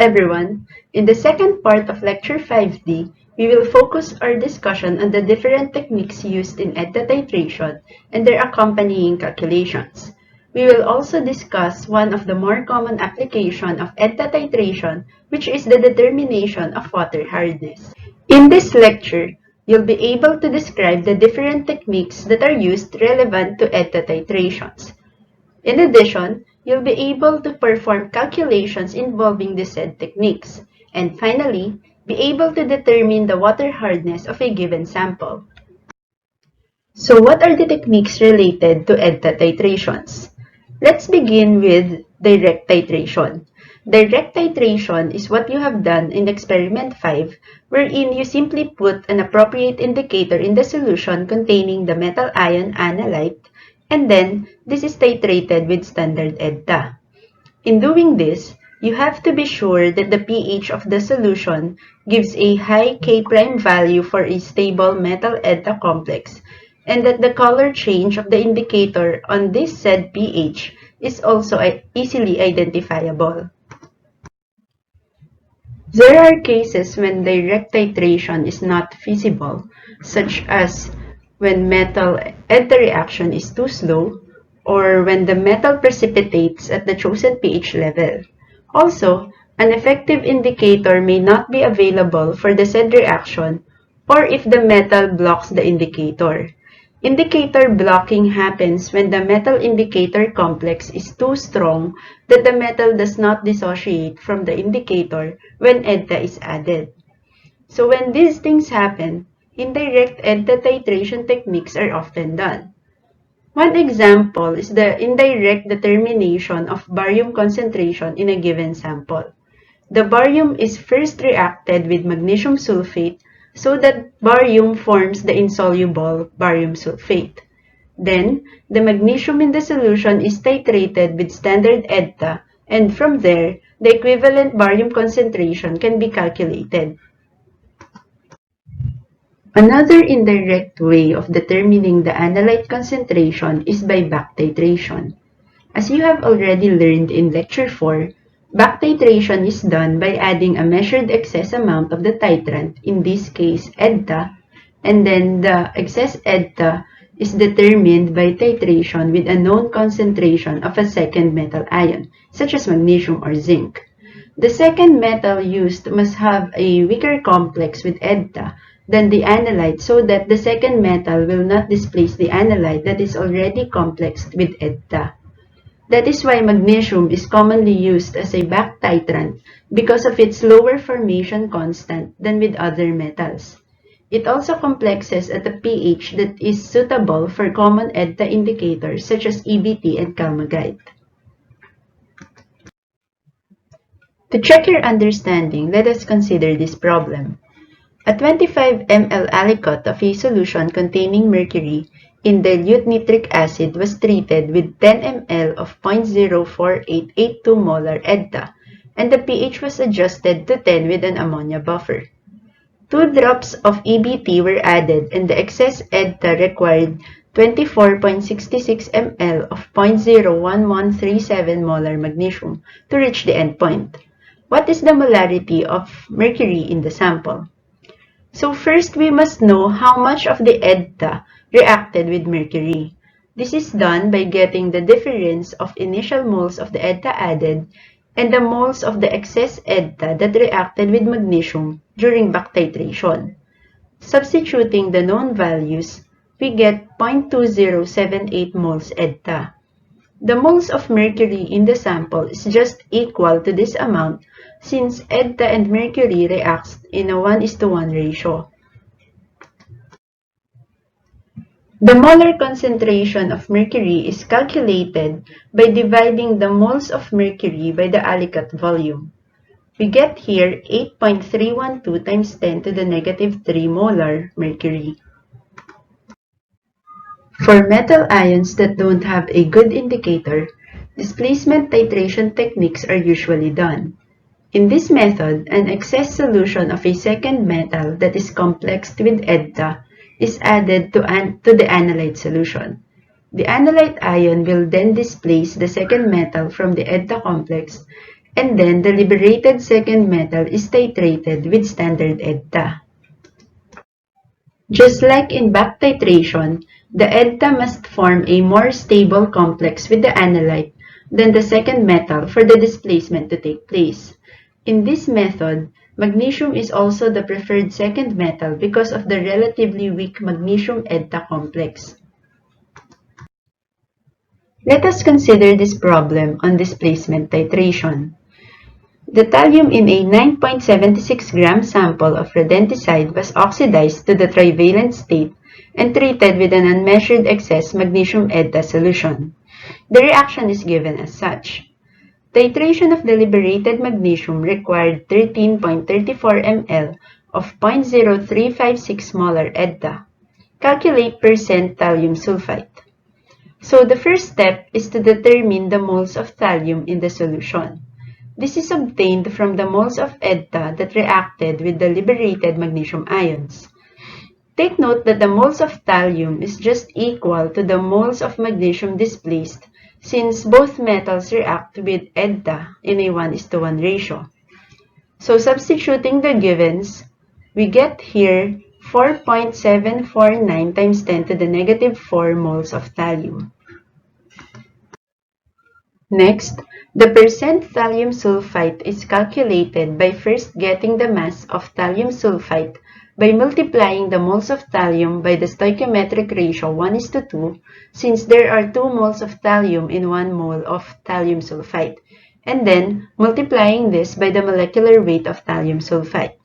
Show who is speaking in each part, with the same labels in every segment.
Speaker 1: everyone. In the second part of Lecture 5D, we will focus our discussion on the different techniques used in EDTA titration and their accompanying calculations. We will also discuss one of the more common applications of EDTA titration, which is the determination of water hardness. In this lecture, you'll be able to describe the different techniques that are used relevant to EDTA titrations. In addition, you'll be able to perform calculations involving the said techniques, and finally, be able to determine the water hardness of a given sample. So what are the techniques related to EDTA titrations? Let's begin with direct titration. Direct titration is what you have done in experiment 5, wherein you simply put an appropriate indicator in the solution containing the metal ion analyte, and then this is titrated with standard EDTA. In doing this, you have to be sure that the pH of the solution gives a high K' value for a stable metal EDTA complex, and that the color change of the indicator on this said pH is also easily identifiable. There are cases when direct titration is not feasible, such as when metal EDTA reaction is too slow, or when the metal precipitates at the chosen pH level. Also, an effective indicator may not be available for the said reaction, or if the metal blocks the indicator. Indicator blocking happens when the metal indicator complex is too strong that the metal does not dissociate from the indicator when EDTA is added. So when these things happen, indirect EDTA titration techniques are often done. One example is the indirect determination of barium concentration in a given sample. The barium is first reacted with magnesium sulfate so that barium forms the insoluble barium sulfate. Then, the magnesium in the solution is titrated with standard EDTA, and from there, the equivalent barium concentration can be calculated. Another indirect way of determining the analyte concentration is by back titration. As you have already learned in Lecture 4, back titration is done by adding a measured excess amount of the titrant, in this case EDTA, and then the excess EDTA is determined by titration with a known concentration of a second metal ion, such as magnesium or zinc. The second metal used must have a weaker complex with EDTA than the analyte so that the second metal will not displace the analyte that is already complexed with EDTA. That is why magnesium is commonly used as a back titrant because of its lower formation constant than with other metals. It also complexes at a pH that is suitable for common EDTA indicators such as EBT and Kalmagite. To check your understanding, let us consider this problem. A 25 ml aliquot of a solution containing mercury in dilute nitric acid was treated with 10 ml of 0.04882 molar EDTA, and the pH was adjusted to 10 with an ammonia buffer. 2 drops of EBT were added, and the excess EDTA required 24.66 ml of 0.01137 molar magnesium to reach the endpoint. What is the molarity of mercury in the sample? So first, we must know how much of the EDTA reacted with mercury. This is done by getting the difference of initial moles of the EDTA added and the moles of the excess EDTA that reacted with magnesium during back titration. Substituting the known values, we get 0.2078 moles EDTA. The moles of mercury in the sample is just equal to this amount since EDTA and mercury reacts in a 1:1 ratio. The molar concentration of mercury is calculated by dividing the moles of mercury by the aliquot volume. We get here 8.312 times 10 to the negative 3 molar mercury. For metal ions that don't have a good indicator, displacement titration techniques are usually done. In this method, an excess solution of a second metal that is complexed with EDTA is added to the analyte solution. The analyte ion will then displace the second metal from the EDTA complex, and then the liberated second metal is titrated with standard EDTA. Just like in back titration, the EDTA must form a more stable complex with the analyte than the second metal for the displacement to take place. In this method, magnesium is also the preferred second metal because of the relatively weak magnesium EDTA complex. Let us consider this problem on displacement titration. The thallium in a 9.76 gram sample of rodenticide was oxidized to the trivalent state and treated with an unmeasured excess magnesium EDTA solution. The reaction is given as such. Titration of the liberated magnesium required 13.34 ml of 0.0356 molar EDTA. Calculate percent thallium sulfite. So the first step is to determine the moles of thallium in the solution. This is obtained from the moles of EDTA that reacted with the liberated magnesium ions. Take note that the moles of thallium is just equal to the moles of magnesium displaced since both metals react with EDTA in a 1:1 ratio. So substituting the givens, we get here 4.749 times 10 to the negative 4 moles of thallium. Next, the percent thallium sulfite is calculated by first getting the mass of thallium sulfite by multiplying the moles of thallium by the stoichiometric ratio 1:2 since there are 2 moles of thallium in 1 mole of thallium sulfite, and then multiplying this by the molecular weight of thallium sulfite.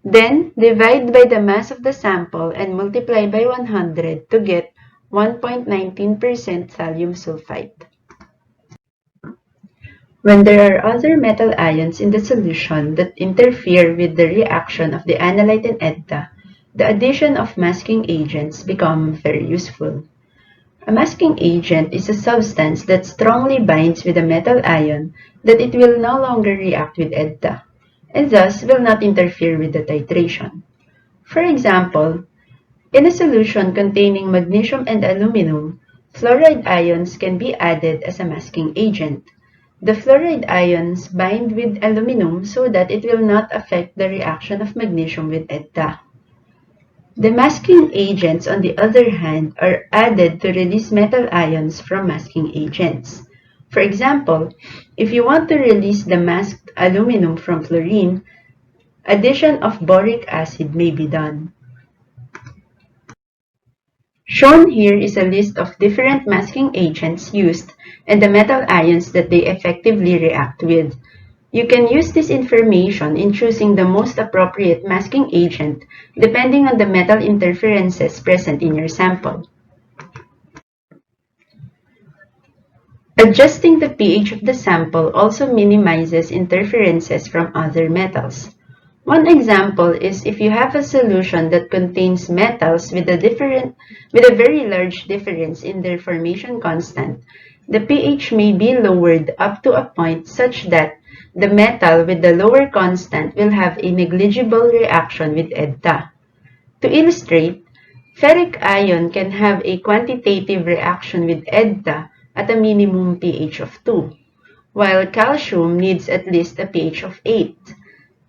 Speaker 1: Then divide by the mass of the sample and multiply by 100 to get 1.19% thallium sulfite. When there are other metal ions in the solution that interfere with the reaction of the analyte and EDTA, the addition of masking agents become very useful. A masking agent is a substance that strongly binds with a metal ion that it will no longer react with EDTA, and thus will not interfere with the titration. For example, in a solution containing magnesium and aluminum, fluoride ions can be added as a masking agent. The fluoride ions bind with aluminum so that it will not affect the reaction of magnesium with EDTA. The masking agents, on the other hand, are added to release metal ions from masking agents. For example, if you want to release the masked aluminum from fluorine, addition of boric acid may be done. Shown here is a list of different masking agents used and the metal ions that they effectively react with. You can use this information in choosing the most appropriate masking agent depending on the metal interferences present in your sample. Adjusting the pH of the sample also minimizes interferences from other metals. One example is if you have a solution that contains metals with a very large difference in their formation constant, the pH may be lowered up to a point such that the metal with the lower constant will have a negligible reaction with EDTA. To illustrate, ferric ion can have a quantitative reaction with EDTA at a minimum pH of 2, while calcium needs at least a pH of 8.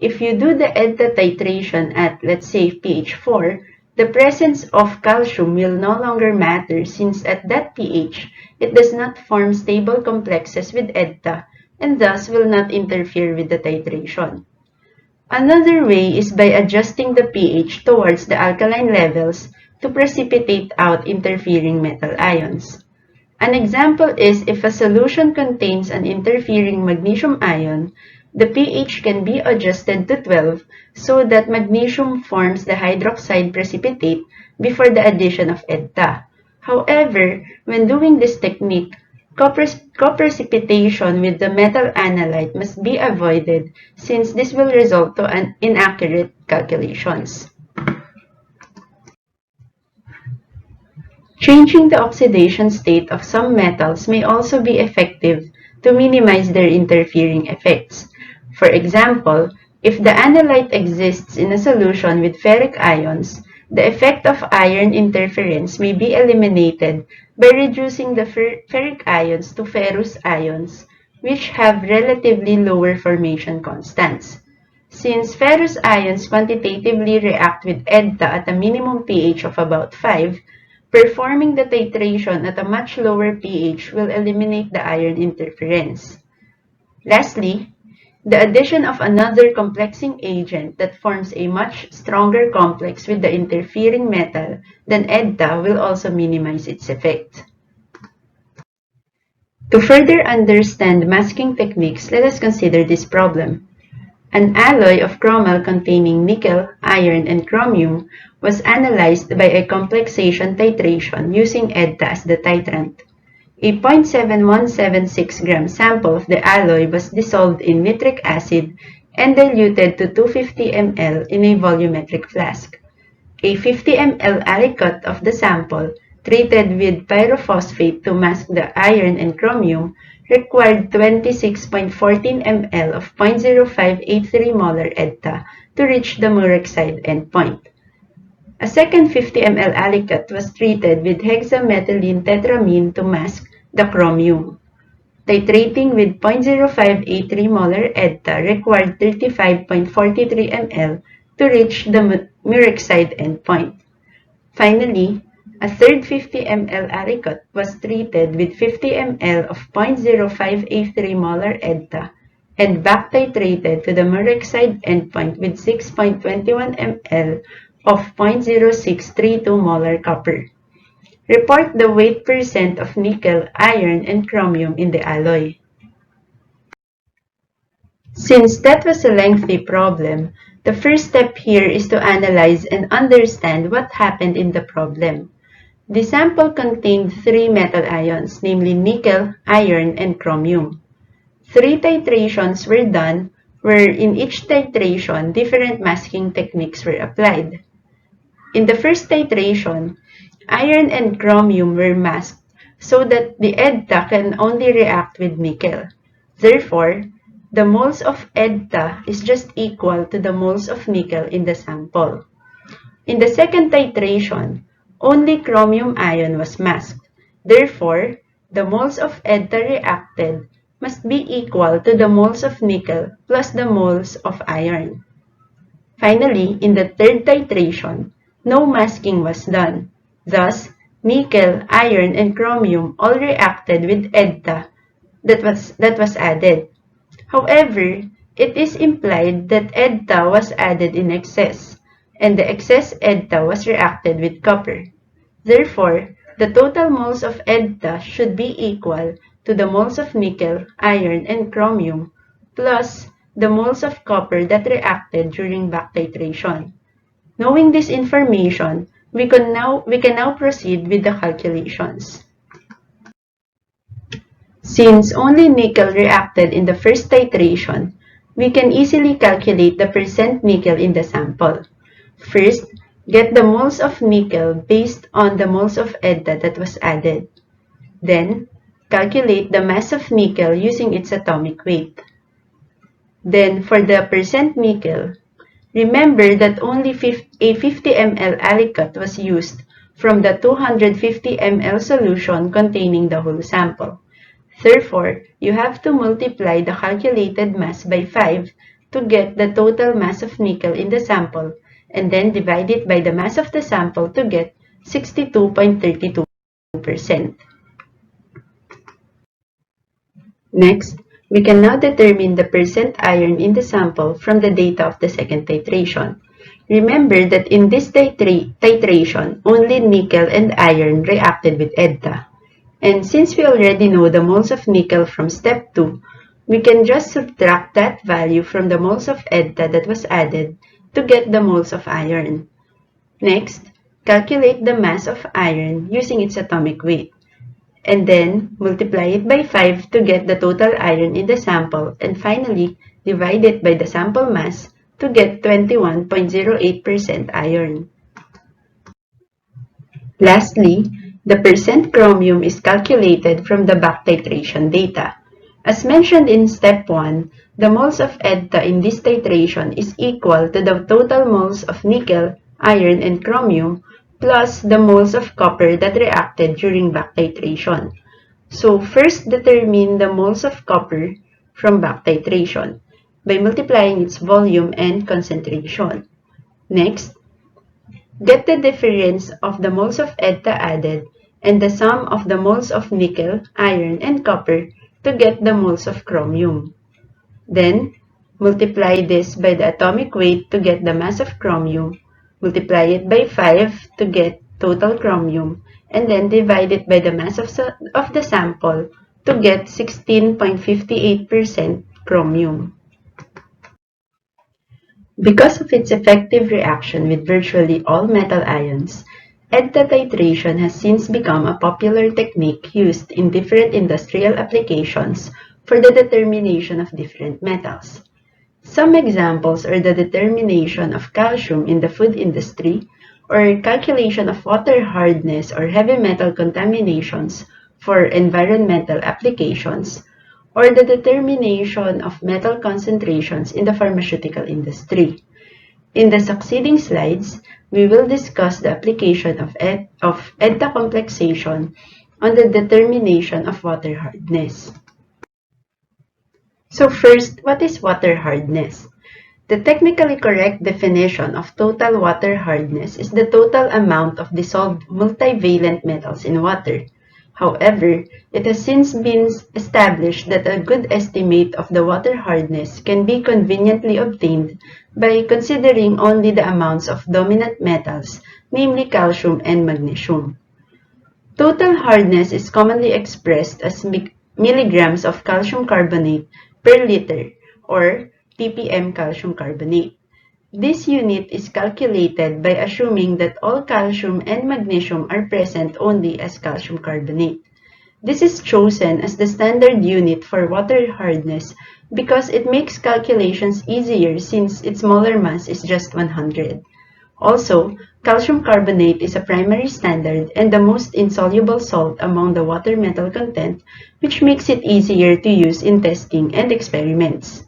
Speaker 1: If you do the EDTA titration at, let's say, pH 4, the presence of calcium will no longer matter since at that pH, it does not form stable complexes with EDTA and thus will not interfere with the titration. Another way is by adjusting the pH towards the alkaline levels to precipitate out interfering metal ions. An example is if a solution contains an interfering magnesium ion, the pH can be adjusted to 12 so that magnesium forms the hydroxide precipitate before the addition of EDTA. However, when doing this technique, coprecipitation with the metal analyte must be avoided since this will result to inaccurate calculations. Changing the oxidation state of some metals may also be effective to minimize their interfering effects. For example, if the analyte exists in a solution with ferric ions, the effect of iron interference may be eliminated by reducing the ferric ions to ferrous ions which have relatively lower formation constants. Since ferrous ions quantitatively react with EDTA at a minimum pH of about 5, performing the titration at a much lower pH will eliminate the ion interference. Lastly, the addition of another complexing agent that forms a much stronger complex with the interfering metal than EDTA will also minimize its effect. To further understand masking techniques, let us consider this problem. An alloy of chromal containing nickel, iron, and chromium was analyzed by a complexation titration using EDTA as the titrant. A 0.7176 gram sample of the alloy was dissolved in nitric acid and diluted to 250 ml in a volumetric flask. A 50 ml alicate of the sample, treated with pyrophosphate to mask the iron and chromium, required 26.14 ml of 0.0583 molar EDTA to reach the Murexide endpoint. A second 50 ml alicate was treated with hexamethylene tetramine to mask the chromium. Titrating with 0.0583 molar EDTA required 35.43 ml to reach the Murexide endpoint. Finally, a third 50 ml alicate was treated with 50 ml of 0.0583 molar EDTA and back-titrated to the Murexide endpoint with 6.21 ml of 0.0632 molar copper. Report the weight percent of nickel, iron, and chromium in the alloy. Since that was a lengthy problem, the first step here is to analyze and understand what happened in the problem. The sample contained 3 metal ions, namely nickel, iron, and chromium. 3 titrations were done, where in each titration, different masking techniques were applied. In the first titration, iron and chromium were masked so that the EDTA can only react with nickel. Therefore, the moles of EDTA is just equal to the moles of nickel in the sample. In the second titration, only chromium ion was masked. Therefore, the moles of EDTA reacted must be equal to the moles of nickel plus the moles of iron. Finally, in the third titration, no masking was done. Thus, nickel, iron, and chromium all reacted with EDTA that was added. However, it is implied that EDTA was added in excess, and the excess EDTA was reacted with copper. Therefore, the total moles of EDTA should be equal to the moles of nickel, iron, and chromium plus the moles of copper that reacted during back titration. Knowing this information, we can now proceed with the calculations. Since only nickel reacted in the first titration, we can easily calculate the percent nickel in the sample. First, get the moles of nickel based on the moles of EDTA that was added. Then, calculate the mass of nickel using its atomic weight. Then, for the percent nickel, remember that only a 50 ml alicate was used from the 250 ml solution containing the whole sample. Therefore, you have to multiply the calculated mass by 5 to get the total mass of nickel in the sample, and then divide it by the mass of the sample to get 62.32%. Next, we can now determine the percent iron in the sample from the data of the second titration. Remember that in this titration, only nickel and iron reacted with EDTA. And since we already know the moles of nickel from step 2, we can just subtract that value from the moles of EDTA that was added to get the moles of iron. Next, calculate the mass of iron using its atomic weight. And then, multiply it by 5 to get the total iron in the sample, and finally, divide it by the sample mass to get 21.08% iron. Lastly, the percent chromium is calculated from the back titration data. As mentioned in step 1, the moles of EDTA in this titration is equal to the total moles of nickel, iron, and chromium plus the moles of copper that reacted during back titration. So first determine the moles of copper from back titration by multiplying its volume and concentration. Next, get the difference of the moles of EDTA added and the sum of the moles of nickel, iron, and copper to get the moles of chromium. Then, multiply this by the atomic weight to get the mass of chromium, multiply it by 5 to get total chromium, and then divide it by the mass of the sample to get 16.58% chromium. Because of its effective reaction with virtually all metal ions, EDTA titration has since become a popular technique used in different industrial applications for the determination of different metals. Some examples are the determination of calcium in the food industry, or calculation of water hardness or heavy metal contaminations for environmental applications, or the determination of metal concentrations in the pharmaceutical industry. In the succeeding slides, we will discuss the application of EDTA complexation on the determination of water hardness. So first, what is water hardness? The technically correct definition of total water hardness is the total amount of dissolved multivalent metals in water. However, it has since been established that a good estimate of the water hardness can be conveniently obtained by considering only the amounts of dominant metals, namely calcium and magnesium. Total hardness is commonly expressed as milligrams of calcium carbonate per liter, or ppm calcium carbonate. This unit is calculated by assuming that all calcium and magnesium are present only as calcium carbonate. This is chosen as the standard unit for water hardness because it makes calculations easier since its molar mass is just 100. Also, calcium carbonate is a primary standard and the most insoluble salt among the water metal content, which makes it easier to use in testing and experiments.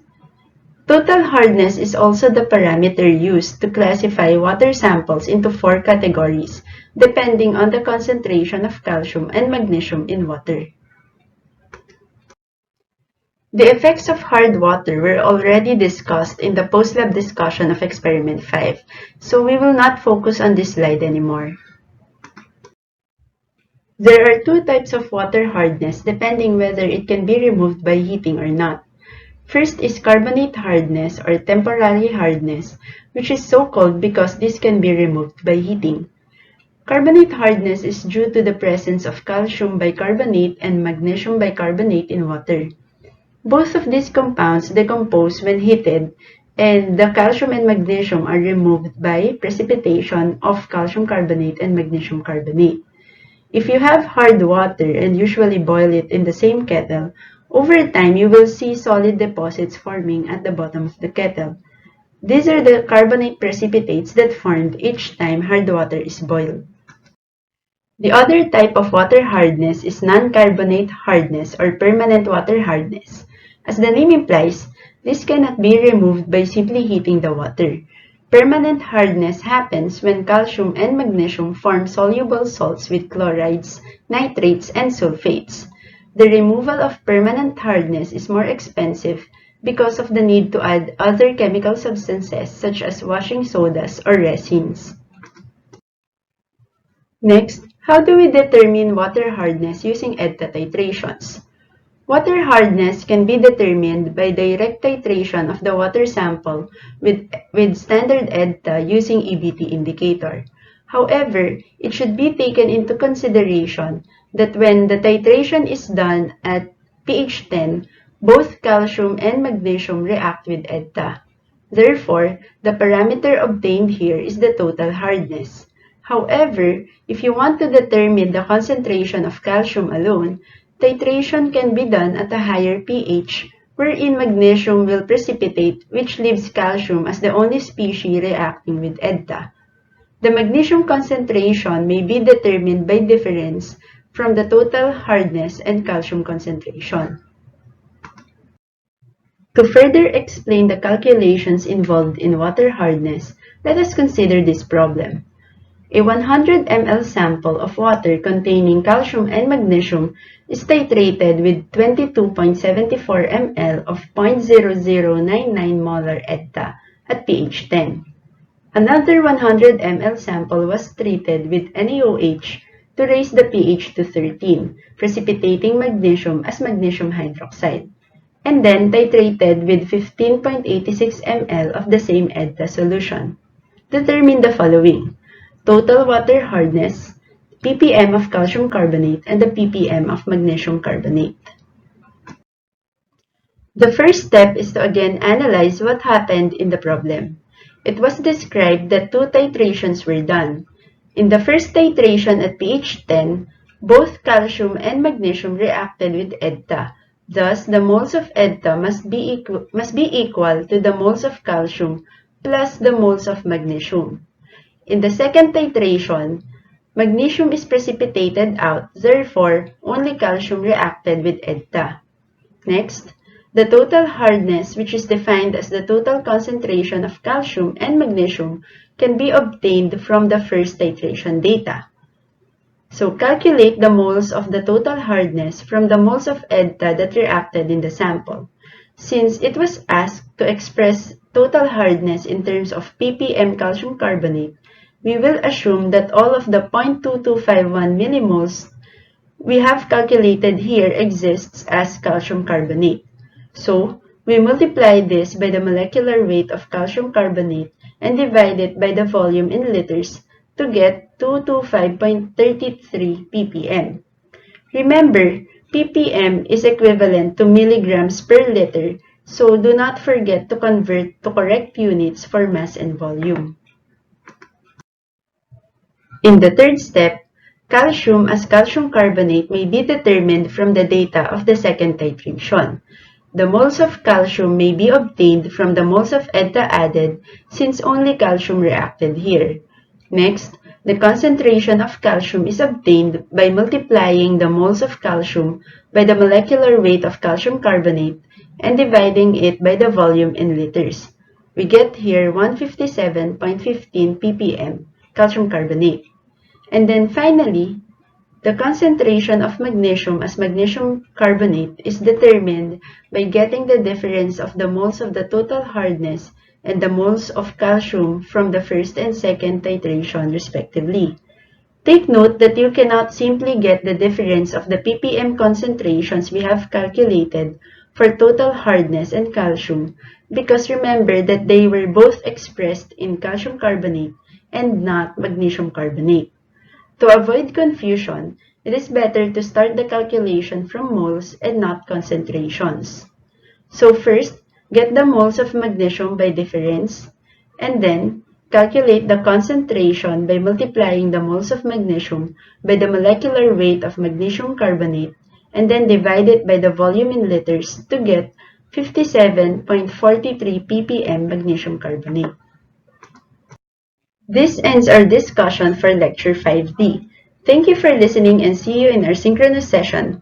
Speaker 1: Total hardness is also the parameter used to classify water samples into 4 categories, depending on the concentration of calcium and magnesium in water. The effects of hard water were already discussed in the post-lab discussion of Experiment 5, so we will not focus on this slide anymore. There are 2 types of water hardness depending whether it can be removed by heating or not. First is carbonate hardness or temporary hardness, which is so called because this can be removed by heating. Carbonate hardness is due to the presence of calcium bicarbonate and magnesium bicarbonate in water. Both of these compounds decompose when heated, and the calcium and magnesium are removed by precipitation of calcium carbonate and magnesium carbonate. If you have hard water and usually boil it in the same kettle, over time you will see solid deposits forming at the bottom of the kettle. These are the carbonate precipitates that formed each time hard water is boiled. The other type of water hardness is non-carbonate hardness or permanent water hardness. As the name implies, this cannot be removed by simply heating the water. Permanent hardness happens when calcium and magnesium form soluble salts with chlorides, nitrates, and sulfates. The removal of permanent hardness is more expensive because of the need to add other chemical substances such as washing sodas or resins. Next, how do we determine water hardness using EDTA titrations? Water hardness can be determined by direct titration of the water sample with standard EDTA using EBT indicator. However, it should be taken into consideration that when the titration is done at pH 10, both calcium and magnesium react with EDTA. Therefore, the parameter obtained here is the total hardness. However, if you want to determine the concentration of calcium alone, titration can be done at a higher pH, wherein magnesium will precipitate, which leaves calcium as the only species reacting with EDTA. The magnesium concentration may be determined by difference from the total hardness and calcium concentration. To further explain the calculations involved in water hardness, let us consider this problem. A 100 ml sample of water containing calcium and magnesium is titrated with 22.74 ml of 0.0099 molar EDTA at pH 10. Another 100 ml sample was treated with NaOH to raise the pH to 13, precipitating magnesium as magnesium hydroxide, and then titrated with 15.86 ml of the same EDTA solution. Determine the following: total water hardness, ppm of calcium carbonate, and the ppm of magnesium carbonate. The first step is to again analyze what happened in the problem. It was described that two titrations were done. In the first titration at pH 10, both calcium and magnesium reacted with EDTA. Thus, the moles of EDTA must be equal to the moles of calcium plus the moles of magnesium. In the second titration, magnesium is precipitated out, therefore, only calcium reacted with EDTA. Next, the total hardness, which is defined as the total concentration of calcium and magnesium, can be obtained from the first titration data. So calculate the moles of the total hardness from the moles of EDTA that reacted in the sample. Since it was asked to express total hardness in terms of ppm calcium carbonate, we will assume that all of the 0.2251 millimoles we have calculated here exists as calcium carbonate. So, we multiply this by the molecular weight of calcium carbonate and divide it by the volume in liters to get 225.33 ppm. Remember, ppm is equivalent to milligrams per liter, so do not forget to convert to correct units for mass and volume. In the third step, calcium as calcium carbonate may be determined from the data of the second titration. The moles of calcium may be obtained from the moles of EDTA added since only calcium reacted here. Next, the concentration of calcium is obtained by multiplying the moles of calcium by the molecular weight of calcium carbonate and dividing it by the volume in liters. We get here 157.15 ppm calcium carbonate. And then finally, the concentration of magnesium as magnesium carbonate is determined by getting the difference of the moles of the total hardness and the moles of calcium from the first and second titration respectively. Take note that you cannot simply get the difference of the ppm concentrations we have calculated for total hardness and calcium because remember that they were both expressed in calcium carbonate and not magnesium carbonate. To avoid confusion, it is better to start the calculation from moles and not concentrations. So first, get the moles of magnesium by difference, and then calculate the concentration by multiplying the moles of magnesium by the molecular weight of magnesium carbonate, and then divide it by the volume in liters to get 57.43 ppm magnesium carbonate. This ends our discussion for Lecture 5D. Thank you for listening and see you in our synchronous session.